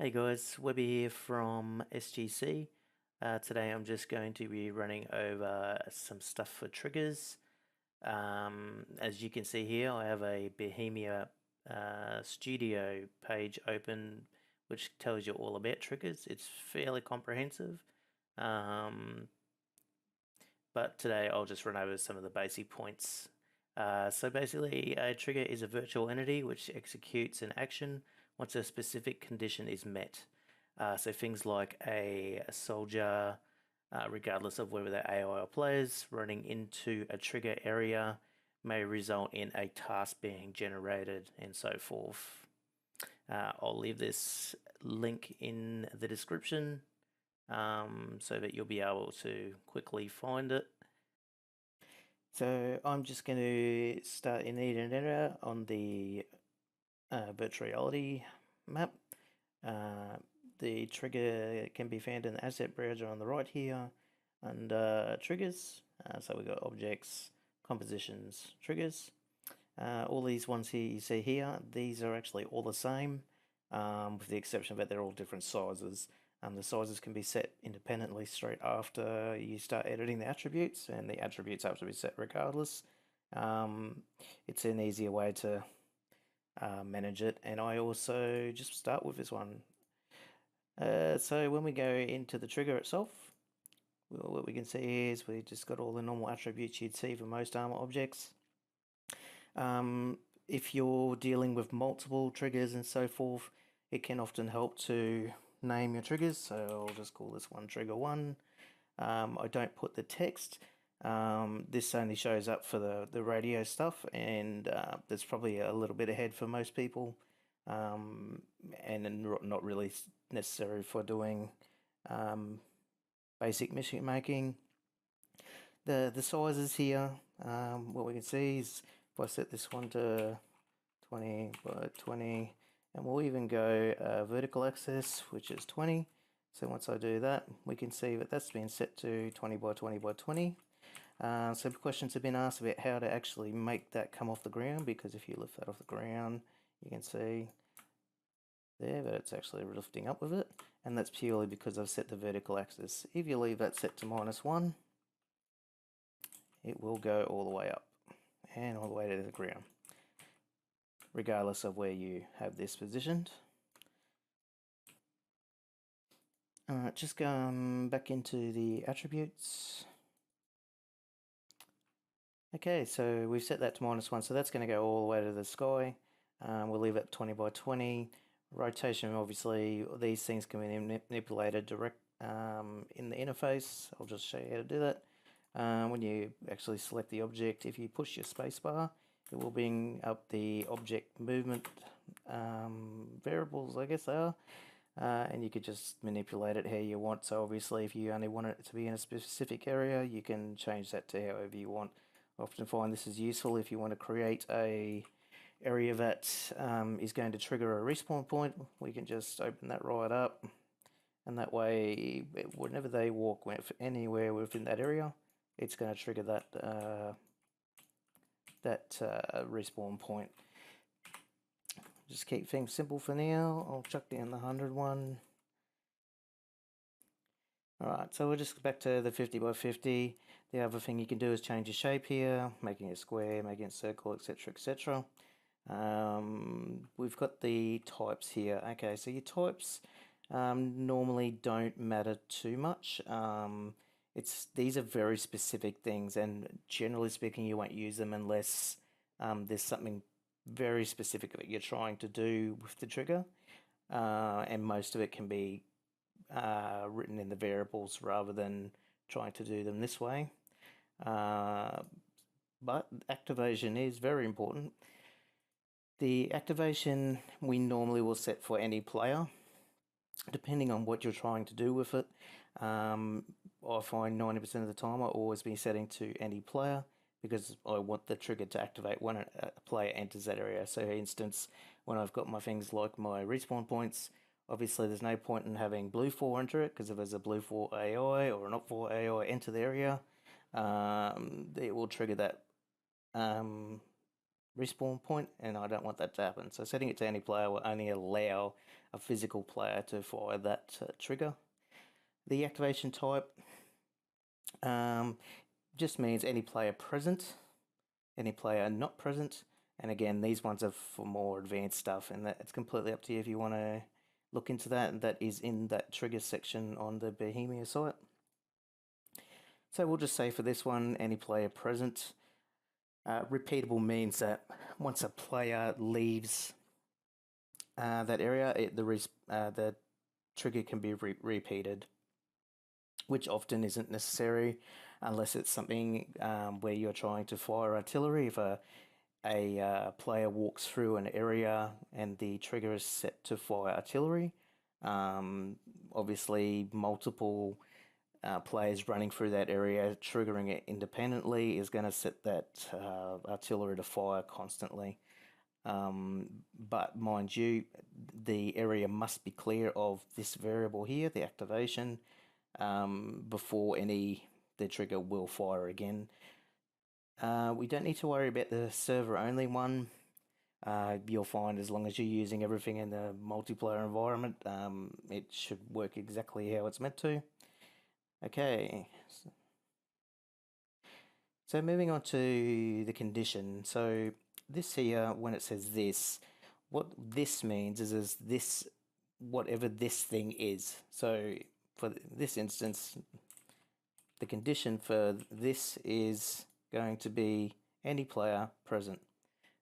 Hey guys, Webby here from SGC. Today I'm just going to be running over some stuff for triggers. As you can see here, I have a Bohemia Studio page open which tells you all about triggers. It's fairly comprehensive, um, but today I'll just run over some of the basic points. So basically, a trigger is a virtual entity which executes an action once a specific condition is met. So things like a soldier, regardless of whether they're AI or players, running into a trigger area may result in a task being generated and so forth. I'll leave this link in the description so that you'll be able to quickly find it. So I'm just going to start in the editor on the virtual reality map. The trigger can be found in the asset browser on the right here under triggers. So we've got objects, compositions, triggers. All these ones here you see here, these are actually all the same, with the exception that they're all different sizes. The sizes can be set independently straight after you start editing the attributes, and the attributes have to be set regardless. It's an easier way to manage it, and I also just start with this one. So when we go into the trigger itself, what we can see is we just got all the normal attributes you'd see for most armor objects. If you're dealing with multiple triggers and so forth, it can often help to name your triggers. So I'll just call this one trigger 1. I don't put the text. This only shows up for the radio stuff, and that's probably a little bit ahead for most people, and not really necessary for doing basic mission making. The sizes here, what we can see is if I set this one to 20 by 20, and we'll even go vertical axis, which is 20. So once I do that, we can see that that's been set to 20 by 20 by 20. So questions have been asked about how to actually make that come off the ground, because if you lift that off the ground, you can see there that it's actually lifting up with it, and that's purely because I've set the vertical axis. If you leave that set to -1, it will go all the way up and all the way to the ground, regardless of where you have this positioned. Alright, just going back into the attributes. Okay, so we've set that to -1, so that's going to go all the way to the sky. We'll leave it 20 by 20. Rotation, obviously, these things can be manipulated direct in the interface. I'll just show you how to do that. When you actually select the object, if you push your spacebar, it will bring up the object movement variables, I guess they are. And you could just manipulate it how you want. So obviously, if you only want it to be in a specific area, you can change that to however you want. I often find this is useful if you want to create a area that is going to trigger a respawn point. We can just open that right up, and that way, whenever they walk anywhere within that area, it's going to trigger that respawn point. Just keep things simple for now. I'll chuck down the 100 one. Alright, so we'll just back to the 50 by 50. The other thing you can do is change the shape here, making it square, making it circle, etc, etc. We've got the types here. Okay, so your types normally don't matter too much. These are very specific things, and generally speaking, you won't use them unless there's something very specific that you're trying to do with the trigger, and most of it can be written in the variables rather than trying to do them this way. But activation is very important. The activation we normally will set for any player, depending on what you're trying to do with it. I find 90% of the time I always be setting to any player, because I want the trigger to activate when a player enters that area. So for instance, when I've got my things like my respawn points, obviously there's no point in having blue 4 enter it, because if there's a blue 4 AI or an op 4 AI enter the area, it will trigger that respawn point, and I don't want that to happen. So setting it to any player will only allow a physical player to fire that trigger. The activation type just means any player present, any player not present, and again, these ones are for more advanced stuff, and that it's completely up to you if you want to look into that, and that is in that trigger section on the Bohemia site. So we'll just say for this one, any player present. Repeatable means that once a player leaves that area, the trigger can be repeated, which often isn't necessary unless it's something where you're trying to fire artillery. If a player walks through an area and the trigger is set to fire artillery, obviously multiple players running through that area triggering it independently is going to set that artillery to fire constantly. But mind you, the area must be clear of this variable here, the activation, before the trigger will fire again. We don't need to worry about the server only one. You'll find as long as you're using everything in the multiplayer environment, it should work exactly how it's meant to. Okay, so moving on to the condition. So this here, when it says this, what this means is this, whatever this thing is. So for this instance, the condition for this is going to be any player present.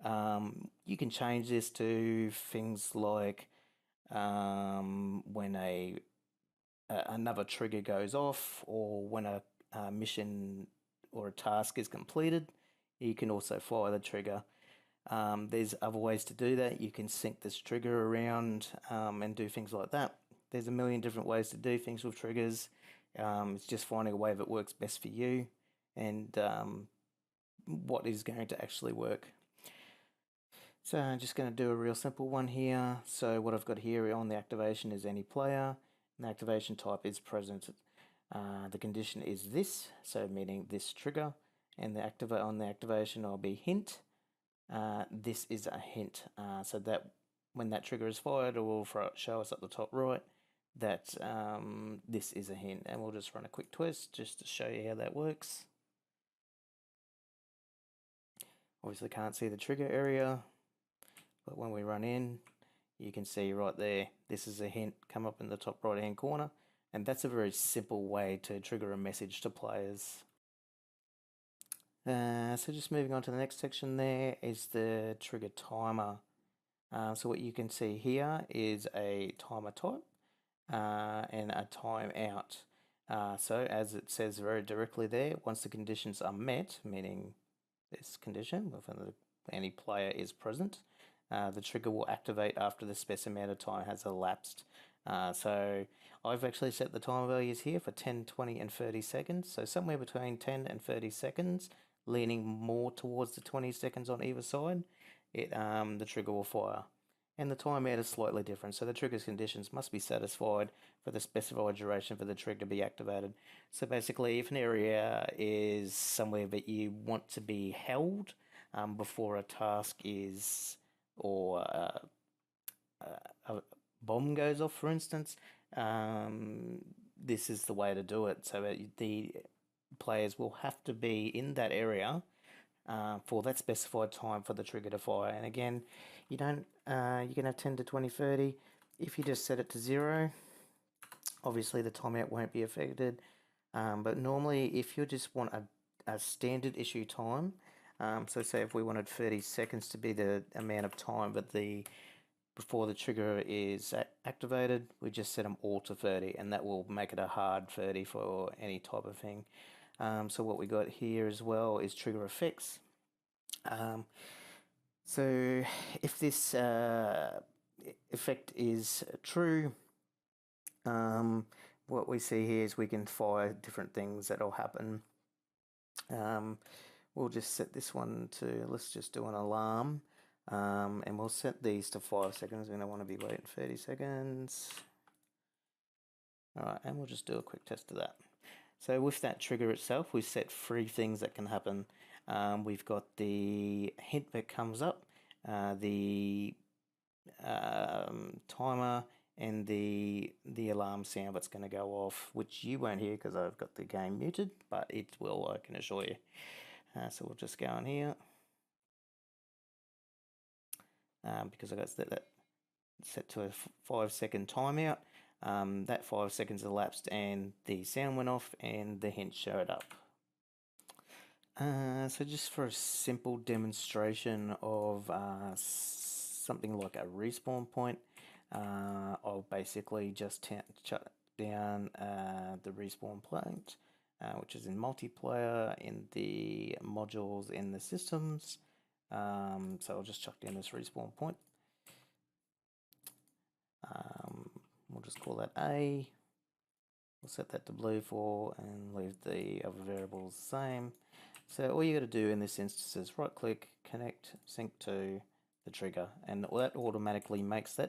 You can change this to things like when another trigger goes off, or when a mission or a task is completed, you can also fire the trigger. There's other ways to do that. You can sync this trigger around and do things like that. There's a million different ways to do things with triggers. It's just finding a way that works best for you and what is going to actually work. So I'm just going to do a real simple one here. So what I've got here on the activation is any player. The activation type is present. The condition is this, so meaning this trigger, and on the activation I'll be hint. This is a hint, so that when that trigger is fired, it will show us at the top right that this is a hint, and we'll just run a quick twist just to show you how that works. Obviously can't see the trigger area, but when we run in, you can see right there, this is a hint come up in the top right hand corner, and that's a very simple way to trigger a message to players. So just moving on to the next section, there is the trigger timer. So what you can see here is a timer type and a timeout. So as it says very directly there, once the conditions are met, meaning this condition, if any player is present, the trigger will activate after the specified amount of time has elapsed. So I've actually set the time values here for 10, 20 and 30 seconds. So somewhere between 10 and 30 seconds, leaning more towards the 20 seconds on either side, the trigger will fire. And the timeout is slightly different, so the trigger's conditions must be satisfied for the specified duration for the trigger to be activated. So basically, if an area is somewhere that you want to be held before a task is, or a bomb goes off, for instance, this is the way to do it. So the players will have to be in that area for that specified time for the trigger to fire. And again, you can have 10 to 20, 30. If you just set it to 0, obviously the timeout won't be affected. But normally, if you just want a standard issue time, so say if we wanted 30 seconds to be the amount of time that before the trigger is activated, we just set them all to 30, and that will make it a hard 30 for any type of thing. So what we got here as well is trigger effects. So if this effect is true, what we see here is we can fire different things that'll happen. We'll just set this one to, let's just do an alarm, and we'll set these to 5 seconds. We don't want to be waiting 30 seconds. Alright, and we'll just do a quick test of that. So with that trigger itself, we've set 3 things that can happen. We've got the hint that comes up, the timer and the alarm sound that's going to go off, which you won't hear because I've got the game muted, but it will, I can assure you. So we'll just go in here because I got that set to a 5-second timeout. That 5 seconds elapsed and the sound went off and the hint showed up. So just for a simple demonstration of something like a respawn point, I'll basically just shut down the respawn point, which is in multiplayer, in the modules, in the systems. So I'll just chuck down this respawn point. We'll just call that A. We'll set that to blue for and leave the other variables the same. So all you got to do in this instance is right click, connect, sync to the trigger, and that automatically makes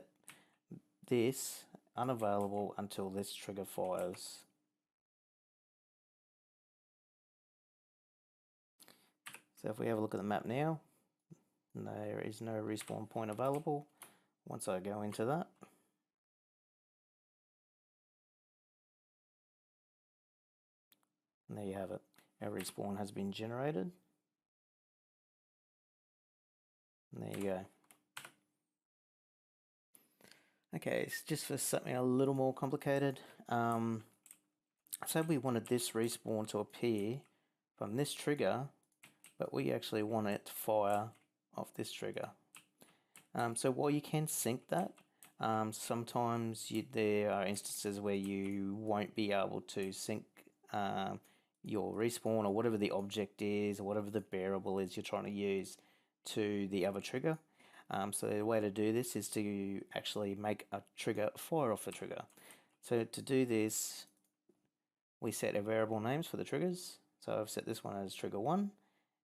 this unavailable until this trigger fires. So if we have a look at the map now, there is no respawn point available. Once I go into that, and there you have it. Our respawn has been generated. And there you go. Okay, it's just for something a little more complicated. So we wanted this respawn to appear from this trigger, but we actually want it to fire off this trigger. So while you can sync that, sometimes there are instances where you won't be able to sync your respawn or whatever the object is or whatever the variable is you're trying to use to the other trigger. So the way to do this is to actually make a trigger fire off the trigger. So to do this, we set our variable names for the triggers. So I've set this one as trigger 1,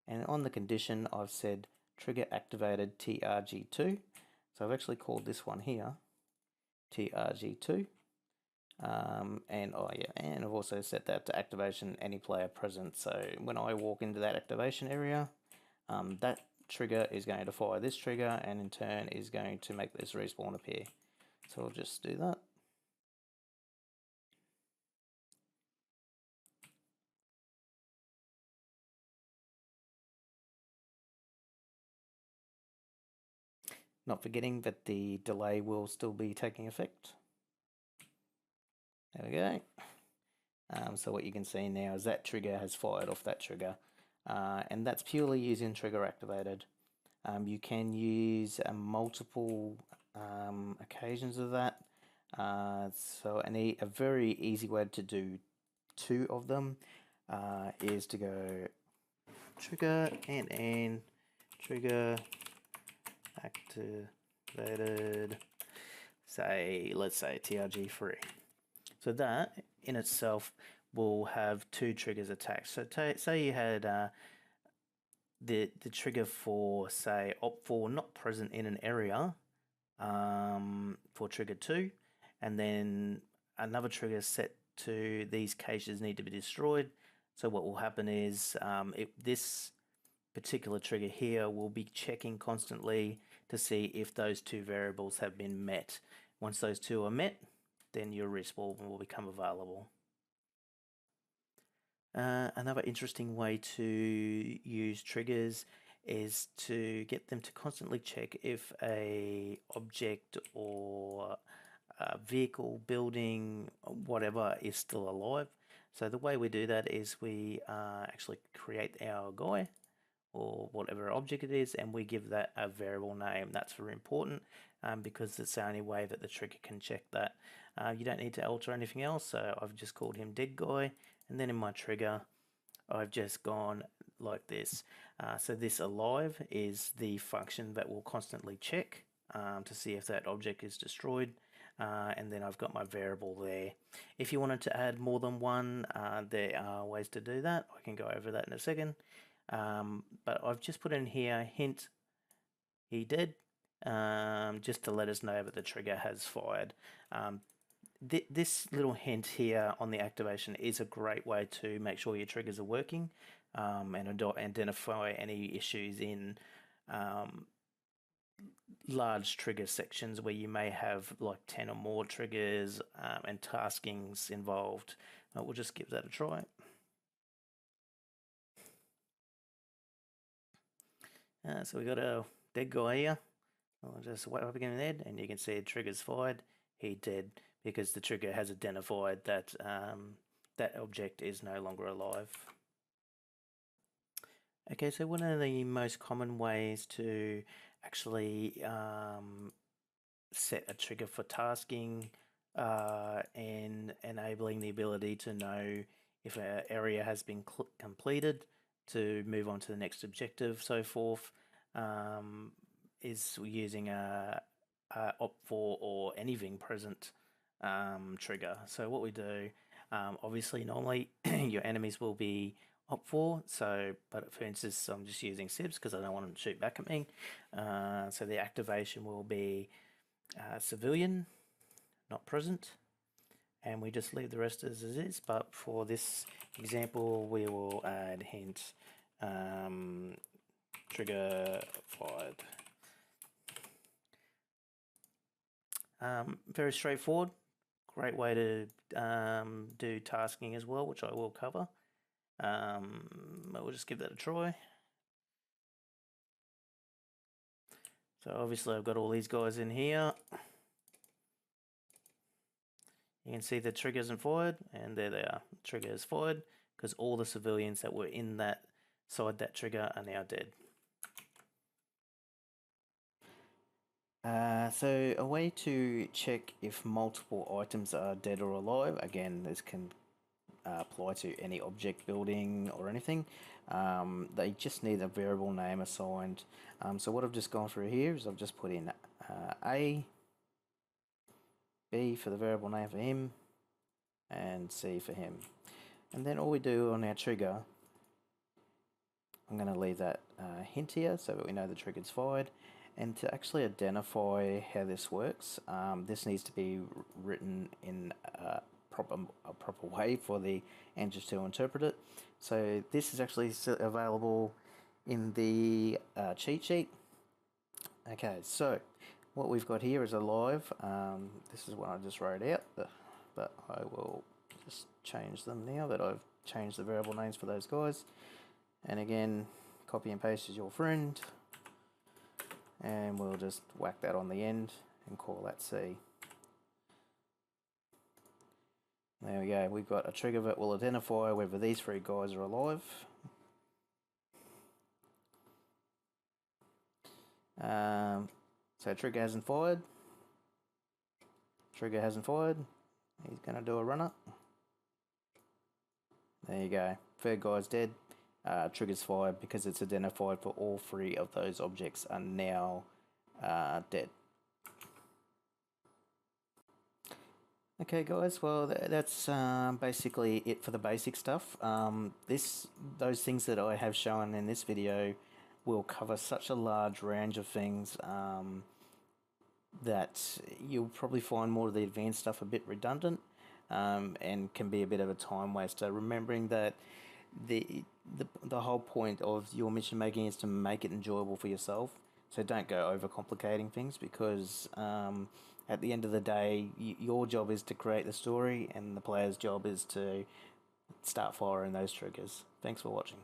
and on the condition I've said trigger activated TRG2. So I've actually called this one here TRG2. And I've also set that to activation any player present. So when I walk into that activation area, that trigger is going to fire this trigger and in turn is going to make this respawn appear. So I'll just do that. Not forgetting that the delay will still be taking effect. There we go. So what you can see now is that trigger has fired off that trigger, and that's purely using trigger activated. You can use multiple occasions of that. So a very easy way to do 2 of them is to go trigger and trigger activated, let's say TRG3. So that in itself will have 2 triggers attached. So say you had the trigger for, say, OPT4 not present in an area for trigger 2, and then another trigger set to these caches need to be destroyed. So what will happen is this particular trigger here will be checking constantly to see if those 2 variables have been met. Once those 2 are met, then your respawn will become available. Another interesting way to use triggers is to get them to constantly check if a object or a vehicle, building, whatever is still alive. So the way we do that is we actually create our guy or whatever object it is, and we give that a variable name. That's very important because it's the only way that the trigger can check that. You don't need to alter anything else, so I've just called him dead guy, and then in my trigger I've just gone like this. So this alive is the function that will constantly check to see if that object is destroyed, and then I've got my variable there. If you wanted to add more than one, there are ways to do that. I can go over that in a second. But I've just put in here hint he dead, just to let us know that the trigger has fired. This little hint here on the activation is a great way to make sure your triggers are working and identify any issues in large trigger sections where you may have like 10 or more triggers and taskings involved. We'll just give that a try. So we got a dead guy here. I'll just wait up again head, and you can see triggers fired. He dead because the trigger has identified that that object is no longer alive. Okay, so one of the most common ways to actually set a trigger for tasking and enabling the ability to know if an area has been completed to move on to the next objective, so forth, is using a opt-for or anything present trigger. So what we do, obviously normally your enemies will be opt-for, so but for instance I'm just using Sibs because I don't want them to shoot back at me. So the activation will be civilian, not present, and we just leave the rest as it is, but for this example we will add hint trigger fired. Very straightforward, great way to do tasking as well, which I will cover. We'll just give that a try. So obviously I've got all these guys in here. You can see the trigger isn't fired, and there they are. Trigger is fired because all the civilians that were in that that trigger are now dead. So a way to check if multiple items are dead or alive, again this can apply to any object building or anything. They just need a variable name assigned. So what I've just gone through here is I've just put in A, B for the variable name for him, and C for him. And then all we do on our trigger, I'm going to leave that hint here so that we know the trigger's fired. And to actually identify how this works, this needs to be written in a proper way for the engine to interpret it. So this is actually available in the cheat sheet. Okay, so what we've got here is alive. This is what I just wrote out, but I will just change them now that I've changed the variable names for those guys. And again, copy and paste as your friend, and we'll just whack that on the end and call that C. There we go, we've got a trigger that will identify whether these three guys are alive. So trigger hasn't fired. Trigger hasn't fired. He's going to do a run-up. There you go. Third guy's dead. Trigger's fired because it's identified for all three of those objects are now dead. Okay guys, well that's basically it for the basic stuff. Those things that I have shown in this video will cover such a large range of things that you'll probably find more of the advanced stuff a bit redundant and can be a bit of a time waster. Remembering that the whole point of your mission making is to make it enjoyable for yourself. So don't go overcomplicating things because at the end of the day, your job is to create the story and the player's job is to start firing those triggers. Thanks for watching.